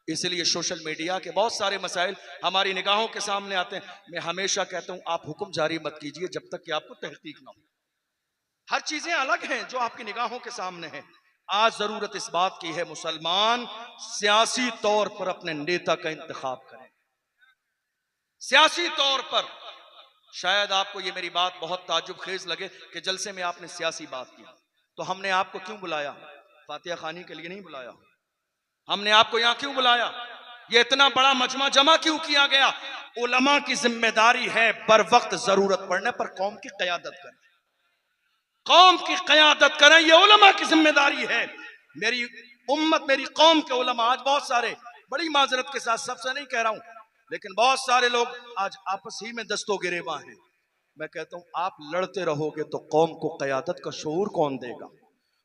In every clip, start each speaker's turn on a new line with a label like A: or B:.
A: इसलिए social media के बहुत सारे मसाइल हमारी निगाहों के सामने आते हैं। मैं हमेशा कहता हूं आप हुक्म जारी मत कीजिए जब तक कि आपको तहकीक ना हो। हर चीजें अलग हैं जो आपकी निगाहों के सामने है। आज जरूरत इस बात की है मुसलमान सियासी तौर पर अपने नेता का इंतखाब करें। सियासी तौर पर शायद आपको ये मेरी बात बहुत ताज्जुब खेज लगे कि जलसे में आपने सियासी बात की, तो हमने आपको क्यों बुलाया? फातिहा खानी के लिए नहीं बुलाया। हमने आपको यहां क्यों बुलाया? ये इतना बड़ा मजमा जमा क्यों किया गया? उलमा की जिम्मेदारी है बर वक्त जरूरत पड़ने पर कौम की कयादत करें, कौम की कयादत करें। ये उलमा की जिम्मेदारी है। मेरी उम्मत, मेरी कौम के उलमा आज बहुत सारे, बड़ी माजरत के साथ सबसे नहीं कह रहा हूं, लेकिन बहुत सारे लोग आज आपस ही में दस्तों गिरेबां हैं। मैं कहता हूं आप लड़ते रहोगे तो कौम को कयादत का शऊर कौन देगा?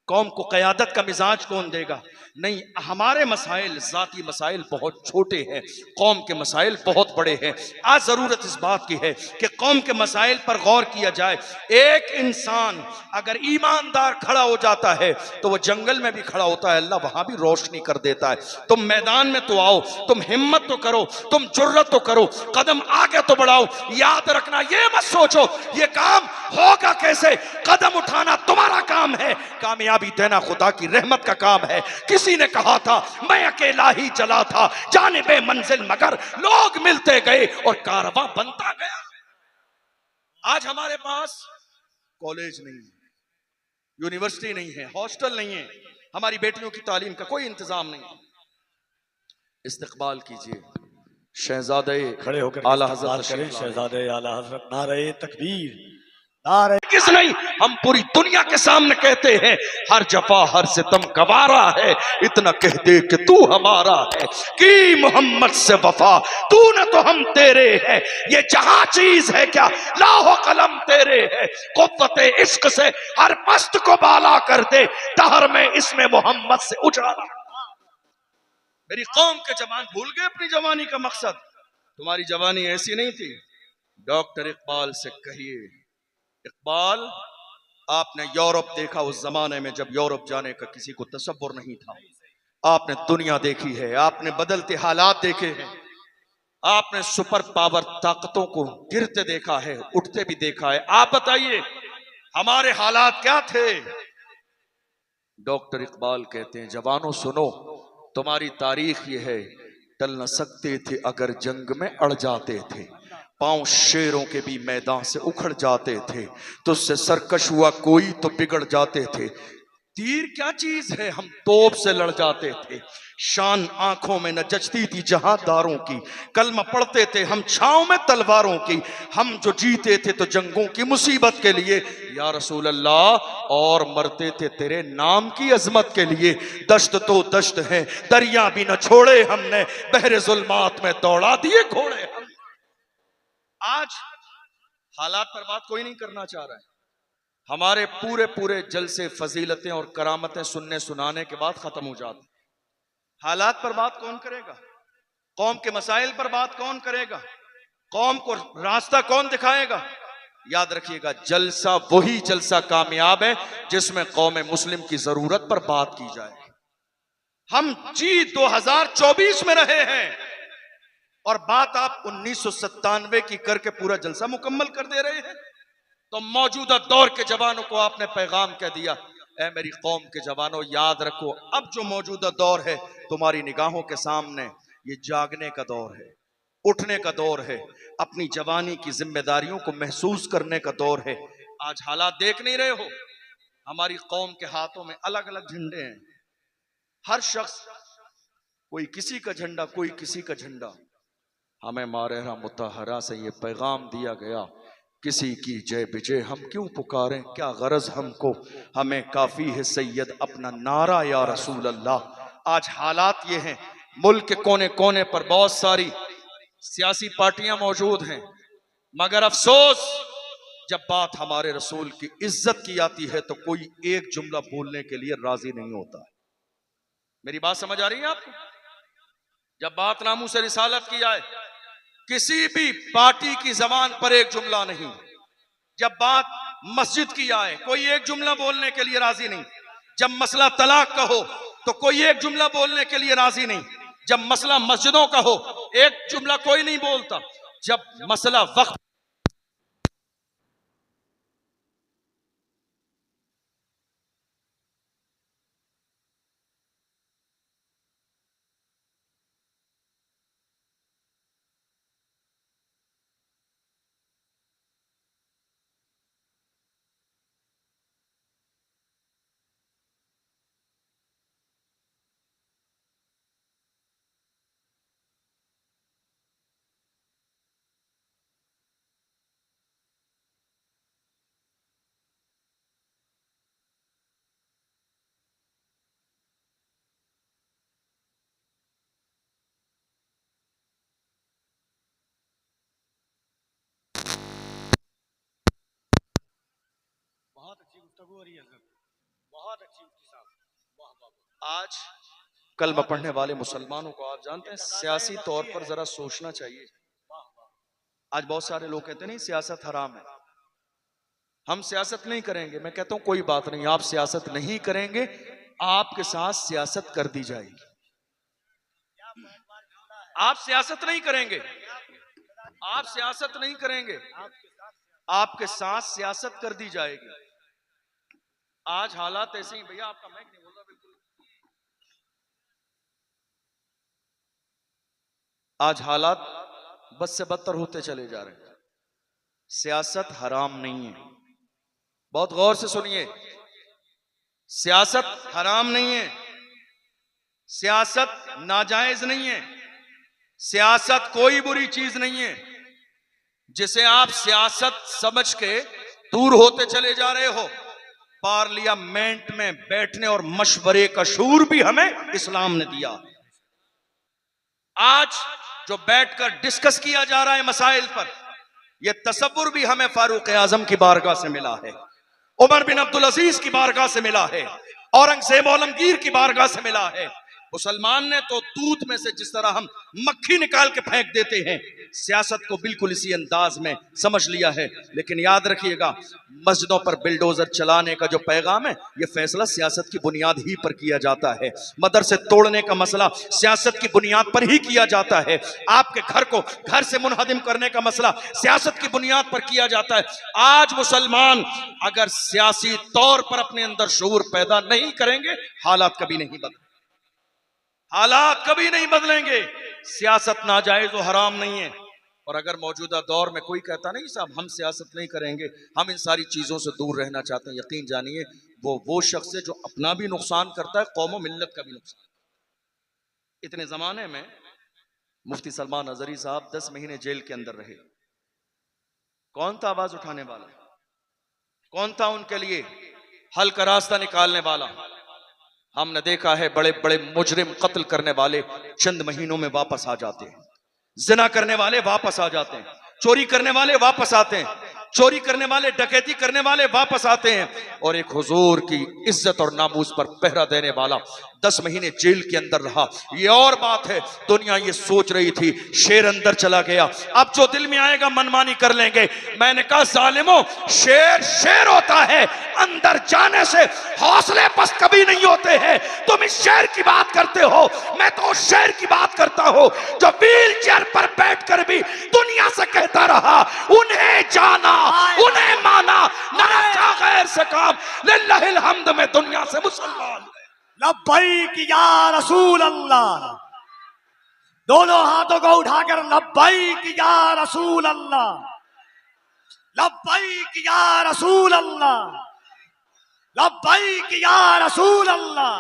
A: कौम को कयादत का मिजाज कौन देगा? नहीं, हमारे मसाइल जाती मसाइल बहुत छोटे हैं, कौम के मसाइल बहुत बड़े हैं। आज जरूरत इस बात की है कि कौम के मसाइल पर गौर किया जाए। एक इंसान अगर ईमानदार खड़ा हो जाता है तो वह जंगल में भी खड़ा होता है, अल्लाह वहां भी रोशनी कर देता है। तुम मैदान में तो आओ, तुम हिम्मत तो करो, तुम जुर्रत तो करो, कदम आगे तो बढ़ाओ। याद रखना, ये मत सोचो ये काम होगा कैसे, कदम उठाना तुम्हारा काम है, कामयाबी देना खुदा की रहमत का काम है। किसी ने कहा था मैं अकेला ही चला था जानिबे मंजिल, मगर लोग मिलते गए और कारवां बनता गया। आज हमारे पास कॉलेज नहीं है, यूनिवर्सिटी नहीं है, हॉस्टल नहीं है, हमारी बेटियों की तालीम का कोई इंतजाम नहीं है। इस्तकबाल कीजिए शहजादे
B: खड़े होकर
A: आला हज़रत
B: करें। शहजादे आला हज़रत नारे तकबीर,
A: किस नहीं, हम पूरी दुनिया के सामने कहते हैं हर जफा हर सितम गवारा है, इतना कह दे कि तू हमारा है। कि मोहम्मद से वफा तू न तो हम तेरे हैं, ये जहां चीज है क्या लाहो कलम तेरे है। कुव्वत इश्क से हर मस्त को बाला कर दे, दहर में इसमें मोहम्मद से उजाला। मेरी कौम के जवान भूल गए अपनी जवानी का मकसद। तुम्हारी जवानी ऐसी नहीं थी। डॉक्टर इकबाल से कहिए, इकबाल आपने यूरोप देखा उस जमाने में जब यूरोप जाने का किसी को तसव्वुर नहीं था। आपने दुनिया देखी है, आपने बदलते हालात देखे हैं, आपने सुपर पावर ताकतों को गिरते देखा है, उठते भी देखा है। आप बताइए हमारे हालात क्या थे? डॉक्टर इकबाल कहते हैं जवानों सुनो, तुम्हारी तारीख ये है, टल न सकते थे अगर जंग में अड़ जाते थे, पांव शेरों के भी मैदान से उखड़ जाते थे, तुझसे सरकश हुआ कोई तो बिगड़ जाते थे। तीर क्या चीज है, हम तोप से लड़ जाते थे, शान आंखों में न जचती थी जहांदारों की, कलमा पढ़ते थे हम छांव में तलवारों की, हम जो जीते थे तो जंगों की मुसीबत के लिए या रसूल अल्लाह, और मरते थे तेरे नाम की अजमत के लिए। दश्त तो दश्त है, दरिया भी न छोड़े हमने, बहरे जुल्मात में दौड़ा दिए घोड़े हम। आज हालात पर बात कोई नहीं करना चाह रहा है। हमारे पूरे पूरे जलसे फजीलतें और करामतें सुनने सुनाने के बाद खत्म हो जाते। हालात पर बात कौन करेगा? कौम के मसाइल पर बात कौन करेगा? कौम को रास्ता कौन दिखाएगा? याद रखिएगा, जलसा वही जलसा कामयाब है जिसमें कौम मुस्लिम की जरूरत पर बात की जाए। हम जी 2024 में रहे हैं और बात आप 1997 की करके पूरा जलसा मुकम्मल कर दे रहे हैं। तो मौजूदा दौर के जवानों को आपने पैगाम कह दिया, ऐ मेरी कौम के जवानों याद रखो, अब जो मौजूदा दौर है तुम्हारी निगाहों के सामने, ये जागने का दौर है, उठने का दौर है, अपनी जवानी की जिम्मेदारियों को महसूस करने का दौर है। आज हालात देख नहीं रहे हो, हमारी कौम के हाथों में अलग अलग झंडे हैं, हर शख्स कोई किसी का झंडा, कोई किसी का झंडा। हमें मारेरा मुतहरा से ये पैगाम दिया गया, किसी की जय विजय हम क्यों पुकारें, क्या गरज हमको, हमें काफी है सैयद अपना नारा या रसूल अल्लाह। आज हालात ये हैं, मुल्क के कोने कोने पर बहुत सारी सियासी पार्टियां मौजूद हैं, मगर अफसोस जब बात हमारे रसूल की इज्जत की आती है तो कोई एक जुमला बोलने के लिए राजी नहीं होता। मेरी बात समझ आ रही है आपको? जब बात नामू से रिसालत की आए, किसी भी पार्टी की जबान पर एक जुमला नहीं। जब बात मस्जिद की आए, कोई एक जुमला बोलने के लिए राजी नहीं। जब मसला तलाक का हो तो कोई एक जुमला बोलने के लिए राजी नहीं। जब मसला मस्जिदों का हो एक जुमला कोई नहीं बोलता, जब मसला वक्त
B: बहुत अच्छी गुफ्तगू हो रही है सर, बहुत अच्छी मुफ्ती साहब, वाह वाह वाह।
A: आज कलमा पढ़ने वाले मुसलमानों को आप जानते हैं सियासी तौर पर जरा सोचना चाहिए। आज बहुत सारे लोग कहते नहीं सियासत हराम है, हम सियासत नहीं करेंगे। मैं कहता हूं कोई बात नहीं, आप सियासत नहीं करेंगे, आपके साथ सियासत कर दी जाएगी। आप सियासत नहीं करेंगे, आप सियासत नहीं करेंगे, आपके साथ सियासत कर दी जाएगी। आज हालात ऐसे ही, भैया आपका माइक नहीं बोल रहा बिल्कुल। आज हालात बद से बदतर होते चले जा रहे हैं। सियासत हराम नहीं है, बहुत गौर से सुनिए, सियासत हराम नहीं है, सियासत नाजायज नहीं है, सियासत कोई बुरी चीज नहीं है। जिसे आप सियासत समझ के दूर होते चले जा रहे हो, पार्लियामेंट में बैठने और मशवरे का शूर भी हमें इस्लाम ने दिया। आज जो बैठकर डिस्कस किया जा रहा है मसाइल पर, यह तसव्वुर भी हमें फारूक आजम की बारगाह से मिला है, उमर बिन अब्दुल अजीज की बारगाह से मिला है, औरंगजेब आलमगीर की बारगाह से मिला है। मुसलमान ने तो दूध में से जिस तरह हम मक्खी निकाल के फेंक देते हैं, सियासत को बिल्कुल इसी अंदाज में समझ लिया है। लेकिन याद रखिएगा, मस्जिदों पर बिल्डोजर चलाने का जो पैगाम है, यह फैसला सियासत की बुनियाद ही पर किया जाता है। मदरसे तोड़ने का मसला सियासत की बुनियाद पर ही किया जाता है। आपके घर को घर से मुनहदिम करने का मसला सियासत की बुनियाद पर किया जाता है। आज मुसलमान अगर सियासी तौर पर अपने अंदर शऊर पैदा नहीं करेंगे, हालात कभी नहीं बदलेंगे, हालात कभी नहीं बदलेंगे। सियासत नाजायज और हराम नहीं है। और अगर मौजूदा दौर में कोई कहता नहीं साहब हम सियासत नहीं करेंगे, हम इन सारी चीजों से दूर रहना चाहते हैं, यकीन जानिए वो शख्स है जो अपना भी नुकसान करता है, कौम और मिल्लत का भी नुकसान। इतने जमाने में मुफ्ती सलमान अजहरी साहब 10 महीने जेल के अंदर रहे। कौन था आवाज उठाने वाला? कौन था उनके लिए हल का रास्ता निकालने वाला? हमने देखा है बड़े बड़े मुजरिम, कत्ल करने वाले चंद महीनों में वापस आ जाते हैं, जिना करने वाले वापस आ जाते हैं, चोरी करने वाले वापस आते हैं, चोरी करने वाले, डकैती करने वाले वापस आते हैं, और एक हुजूर की इज्जत और नामूस पर पहरा देने वाला 10 महीने जेल के अंदर रहा। ये और बात है, दुनिया ये सोच रही थी शेर अंदर चला गया, अब जो दिल में आएगा मनमानी कर लेंगे। मैंने कहा जालिमों, शेर शेर होता है, अंदर जाने से हौसले पस्त कभी नहीं होते हैं। तुम इस शेर की बात करते हो, मैं तो उस शेर की बात करता हूं जो व्हील चेयर पर बैठकर भी दुनिया से कहता रहा उन्हें जाना, उन्हें माना, ना रखा गैर से काम, लिल्लाहिल हम्द में दुनिया से मुसलमान।
B: लब्बैक या रसूल अल्लाह, दोनों हाथों को उठाकर लब्बैक या रसूल अल्लाह, लब्बैक या रसूल अल्लाह, लब्बैक या रसूल अल्लाह।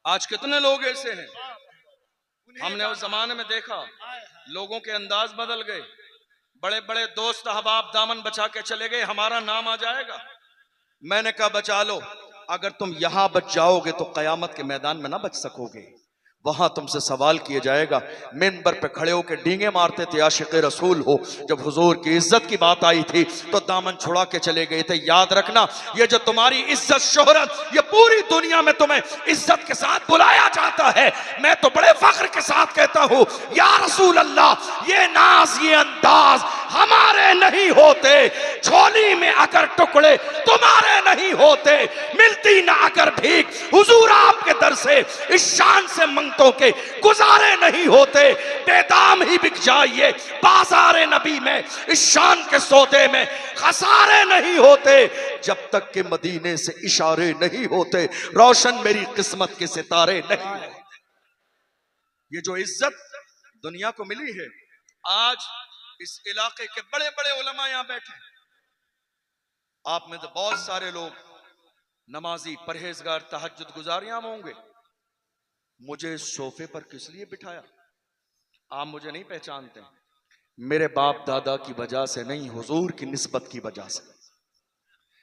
A: आज कितने लोग ऐसे हैं, हमने उस जमाने में देखा, लोगों के अंदाज बदल गए। बड़े बड़े दोस्त अहबाब दामन बचा के चले गए, हमारा नाम आ जाएगा। मैंने कहा बचा लो, अगर तुम यहां बच जाओगे तो कयामत के मैदान में ना बच सकोगे। वहां तुमसे सवाल किया जाएगा। मिंबर पे खड़े होकर डींगे मारते थे आशिक रसूल हो, जब हुजूर की इज्जत की बात आई थी तो दामन छुड़ा के चले गए थे। याद रखना, ये जो तुम्हारी इज्जत शोहरत, ये पूरी दुनिया में तुम्हें इज्जत के साथ बुलाया जाता है। मैं तो बड़े फख्र के साथ कहता हूं, या रसूल अल्लाह, ये नाज, ये अंदाज हमारे नहीं होते। झोली में अगर टुकड़े तुम्हारे नहीं होते, मिलती ना अगर भीख हुजूर आपके दर से, इस शान से मंगतों के गुजारे नहीं होते। बेदाम ही बिक जाइए बाजारे नबी में, इस शान के सौदे में खसारे नहीं होते। जब तक के मदीने से इशारे नहीं होते, रोशन मेरी किस्मत के सितारे नहीं होते। ये जो इज्जत दुनिया को मिली है, आज इस इलाके के बड़े बड़े उलमा यहां बैठे हैं। आप में तो बहुत सारे लोग नमाजी, परहेजगार, तहज्जुद गुजार यहां होंगे। मुझे सोफे पर किस लिए बिठाया? आप मुझे नहीं पहचानते। मेरे बाप दादा की वजह से नहीं, हुजूर की निस्बत की वजह से।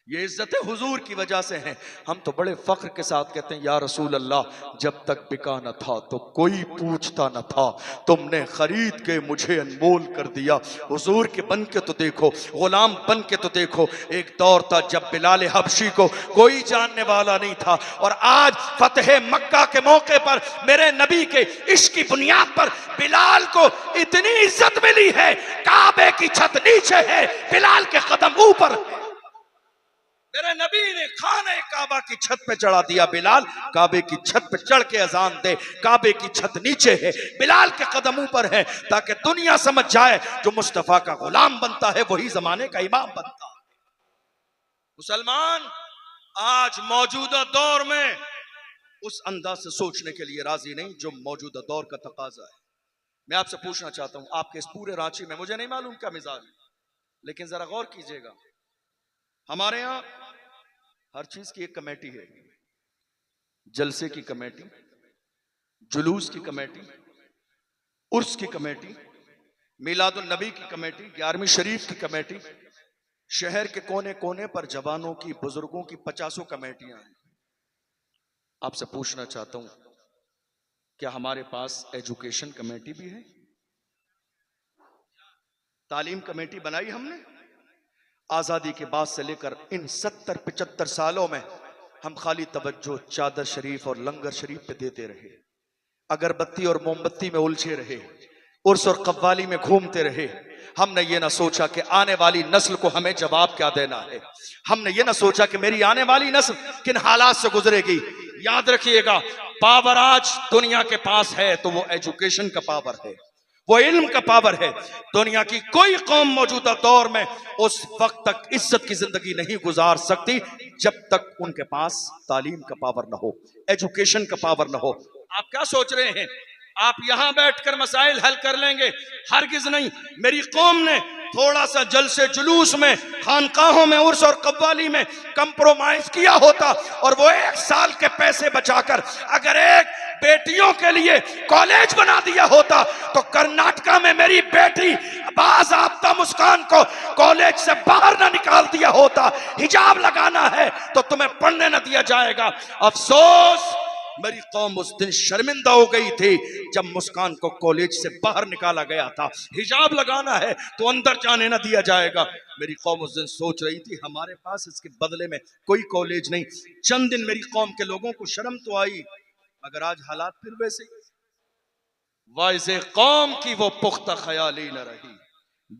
A: ये इज्जतें हुजूर की वजह से हैं। हम तो बड़े फख्र के साथ कहते हैं, या रसूल अल्लाह, जब तक बिका न था तो कोई पूछता न था, तुमने खरीद के मुझे अनमोल कर दिया। हुजूर के बन के तो देखो, गुलाम बन के तो देखो। एक दौर था जब बिलाल हबशी को कोई जानने वाला नहीं था, और आज फतेह मक्का के मौके पर मेरे नबी के इश्क की बुनियाद पर बिलाल को इतनी इज्जत मिली है। काबे की छत नीचे है, बिलाल के कदम ऊपर। मेरे नबी ने खाने काबा की छत पे चढ़ा दिया, बिलाल काबे की छत पे चढ़ के अजान दे। काबे की छत नीचे है, बिलाल के कदम ऊपर है, ताकि दुनिया समझ जाए जो मुस्तफा का गुलाम बनता है वही जमाने का इमाम बनता है। मुसलमान आज मौजूदा दौर में उस अंदाज से सोचने के लिए राजी नहीं जो मौजूदा दौर का तकाजा है। मैं आपसे पूछना चाहता हूं, आपके इस पूरे रांची में, मुझे नहीं मालूम क्या मिजाज है, लेकिन जरा गौर कीजिएगा, हमारे यहां हर चीज की एक कमेटी है। जलसे की कमेटी, जुलूस की कमेटी, उर्स की कमेटी, मिलादुन नबी की कमेटी, 11वीं शरीफ की कमेटी, शहर के कोने कोने पर जवानों की, बुजुर्गों की 50 कमेटियां हैं। आपसे पूछना चाहता हूं, क्या हमारे पास एजुकेशन कमेटी भी है? तालीम कमेटी बनाई हमने। आजादी के बाद से लेकर इन 70-75 सालों में हम खाली तवज्जो चादर शरीफ और लंगर शरीफ पे देते रहे, अगरबत्ती और मोमबत्ती में उलझे रहे, उर्स और कव्वाली में घूमते रहे। हमने ये ना सोचा कि आने वाली नस्ल को हमें जवाब क्या देना है। हमने ये ना सोचा कि मेरी आने वाली नस्ल किन हालात से गुजरेगी। याद रखिएगा, पावर आज दुनिया के पास है तो वो एजुकेशन का पावर है, वो इल्म का पावर है। दुनिया की कोई कौम मौजूदा दौर में उस वक्त तक इज्जत की जिंदगी नहीं गुजार सकती जब तक उनके पास तालीम का पावर ना हो, एजुकेशन का पावर ना हो। आप क्या सोच रहे हैं आप यहां बैठकर मसाइल हल कर लेंगे? हरगिज नहीं। मेरी कौम ने थोड़ा सा जलसे जुलूस में, खानकाहों में, उर्स और कव्वाली में कंप्रोमाइज किया होता और वो 1 साल के पैसे बचाकर अगर एक बेटियों के लिए कॉलेज बना दिया होता तो कर्नाटका में मेरी बेटी बाज़ाब्ता मुस्कान को कॉलेज से बाहर ना निकाल दिया होता। हिजाब लगाना है तो तुम्हें पढ़ने ना दिया जाएगा। अफसोस, मेरी कौम उस दिन शर्मिंदा हो गई थी जब मुस्कान को कॉलेज से बाहर निकाला गया था। हिजाब लगाना है तो अंदर जाने ना दिया जाएगा। मेरी कौम उस दिन सोच रही थी हमारे पास इसके बदले में कोई कॉलेज नहीं। चंद दिन मेरी कौम के लोगों को शर्म तो आई, मगर आज हालात फिर वैसे ही। वाइज़े कौम की वो पुख्ता ख्याली न रही,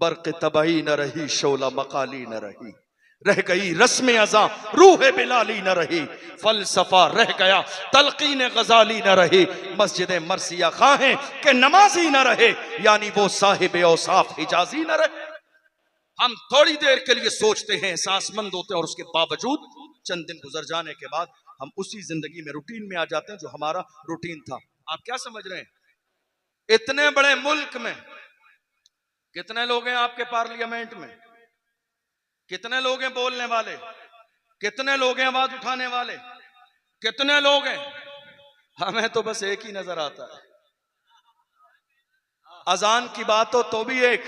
A: बर्क़ तबाही न रही, शोला मकाली न रही, रह गई रस्म अज़ा रूह बिलाली न रही, फलसफा रह गया तलकीन गजाली न रही, मस्जिद मरसिया खाहें के नमाजी न रहे, यानी वो साहिब औसाफ हिजाजी न रहे। हम थोड़ी देर के लिए सोचते हैं, एहसासमंद होते हैं, और उसके बावजूद चंद दिन गुजर जाने के बाद हम उसी जिंदगी में, रूटीन में आ जाते हैं जो हमारा रूटीन था। आप क्या समझ रहे हैं? इतने बड़े मुल्क में कितने लोग हैं आपके पार्लियामेंट में? कितने लोग हैं बोलने वाले? कितने लोग हैं आवाज उठाने वाले? कितने लोग हैं? हमें तो बस एक ही नजर आता है। अजान की बात हो तो भी एक,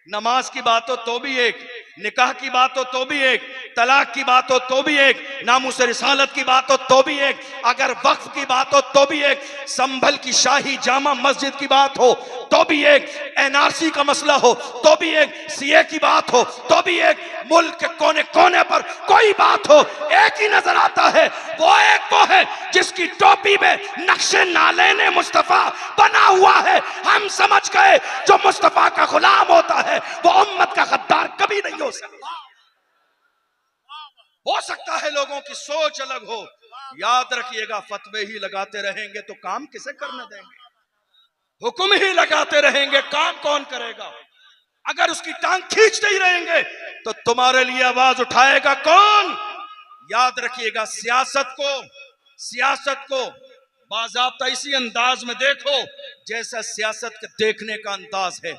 A: नमाज की बात हो तो भी एक, निकाह की बात हो तो भी एक, तलाक की बात हो तो भी एक, नामुस रिसालत की बात हो तो भी एक, अगर वक्फ की बात हो तो भी एक, संभल की शाही जामा मस्जिद की बात हो तो भी एक, एनआरसी का मसला हो तो भी एक, सीए की बात हो तो भी एक, मुल्क के कोने कोने पर कोई बात हो एक ही नजर आता है, वो है जिसकी टोपी में नक्शे नालेने मुस्तफा बना हुआ है। हम समझ गए जो मुस्तफा का गुलाम होता है वो उम्मत का गद्दार कभी नहीं हो सकता। हो सकता है लोगों की सोच अलग हो, याद रखिएगा फतवे ही लगाते रहेंगे तो काम किसे करने देंगे, हुक्म ही लगाते रहेंगे काम कौन करेगा। अगर उसकी टांग खींचते ही रहेंगे तो तुम्हारे लिए आवाज उठाएगा कौन। याद रखिएगा सियासत को बाज़ाब्ता इसी अंदाज में देखो जैसा सियासत के देखने का अंदाज है।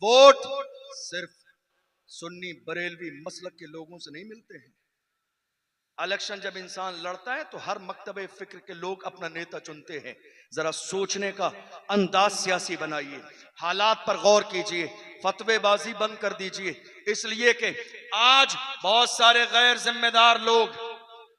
A: वोट सिर्फ सुन्नी बरेलवी मसलक के लोगों से नहीं मिलते हैं। इलेक्शन जब इंसान लड़ता है तो हर मकतबे फिक्र के लोग अपना नेता चुनते हैं। जरा सोचने का अंदाज सियासी बनाइए, हालात पर गौर कीजिए, फतवेबाजी बंद कर दीजिए। इसलिए कि आज बहुत सारे गैर जिम्मेदार लोग,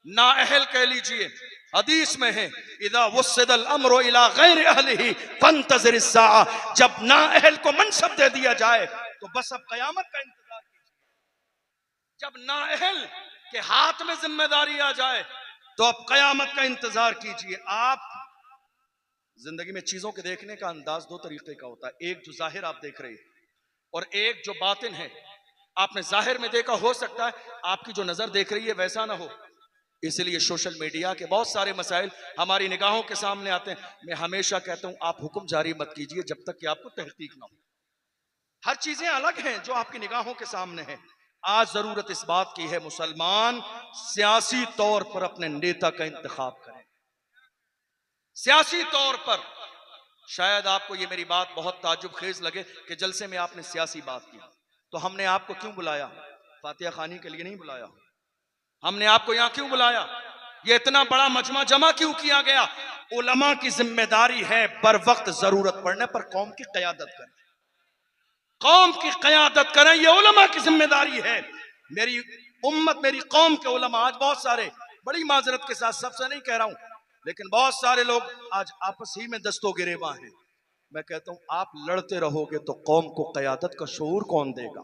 A: नाअहल कह लीजिए, हदीस में है इदा वुस्सिदल अम्रु इला गैर अहलिही फंतज़िर अस्साआ, जब नाअहल को मनसब दे दिया जाए तो बस अब कयामत का इंतजार कीजिए। जब नाअहल के हाथ में जिम्मेदारी आ जाए तो अब कयामत का इंतजार कीजिए। आप जिंदगी में चीजों के देखने का अंदाज दो तरीके का होता है, एक जो जाहिर आप देख रहे हैं और एक जो बातिन है। आपने जाहिर में देखा, हो सकता है आपकी जो नजर देख रही है वैसा ना हो, इसलिए सोशल मीडिया के बहुत सारे मसाइल हमारी निगाहों के सामने आते हैं। मैं हमेशा कहता हूं आप हुक्म जारी मत कीजिए जब तक कि आपको तहकीक ना हो। हर चीजें अलग हैं जो आपकी निगाहों के सामने है। आज जरूरत इस बात की है मुसलमान सियासी तौर पर अपने नेता का इंतखाब करें। सियासी तौर पर शायद आपको ये मेरी बात बहुत ताज्जुब खेज लगे कि जलसे में आपने सियासी बात की, तो हमने आपको क्यों बुलाया? फातिहा खानी के लिए नहीं बुलाया। हमने आपको यहां क्यों बुलाया? ये इतना बड़ा मजमा जमा क्यों किया गया? उलमा की जिम्मेदारी है बर वक्त जरूरत पड़ने पर कौम की क़यादत करें, कौम की क़यादत करें, ये उलमा की जिम्मेदारी है। मेरी उम्मत, मेरी कौम के उलमा आज बहुत सारे, बड़ी माजरत के साथ सबसे नहीं कह रहा हूं, लेकिन बहुत सारे लोग आज आपस ही में दस्तों गिरेबा हैं। मैं कहता हूं आप लड़ते रहोगे तो कौम को क़यादत का शऊर कौन देगा,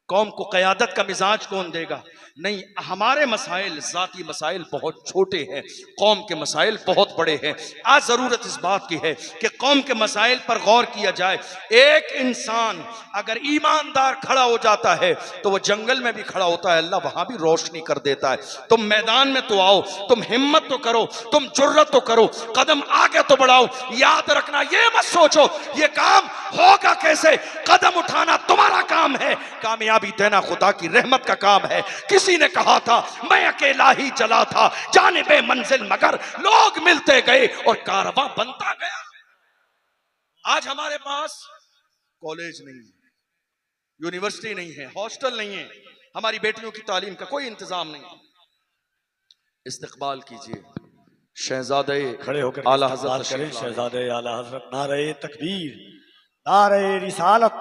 A: कौम को क़यादत का मिजाज कौन देगा? नहीं, हमारे मसाइल ज़ाती मसाइल बहुत छोटे हैं, कौम के मसाइल बहुत बड़े हैं। आज ज़रूरत इस बात की है कि कौम के मसाइल पर गौर किया जाए। एक इंसान अगर ईमानदार खड़ा हो जाता है तो वह जंगल में भी खड़ा होता है, अल्लाह वहाँ भी रोशनी कर देता है। तुम मैदान में तो आओ, तुम हिम्मत तो करो, तुम जुर्रत तो करो, कदम आगे तो बढ़ाओ। याद रखना, ये मत सोचो ये काम होगा कैसे, कदम उठाना तुम्हारा काम है, कामयाबी देना खुदा की रहमत का काम है। किसी ने कहा था मैं अकेला ही चला था जानिबे मंजिल, मगर लोग मिलते गए और कारवां बनता गया। आज हमारे पास कॉलेज नहीं है, यूनिवर्सिटी नहीं है, हॉस्टल नहीं है, हमारी बेटियों की तालीम का कोई इंतजाम नहीं है। इस्तकबाल कीजिए शहजादे
B: खड़े होकर
A: आला हज़रत
B: करें शहजादे आला हज़रत। नारे तकबीर, नारे रिसालत,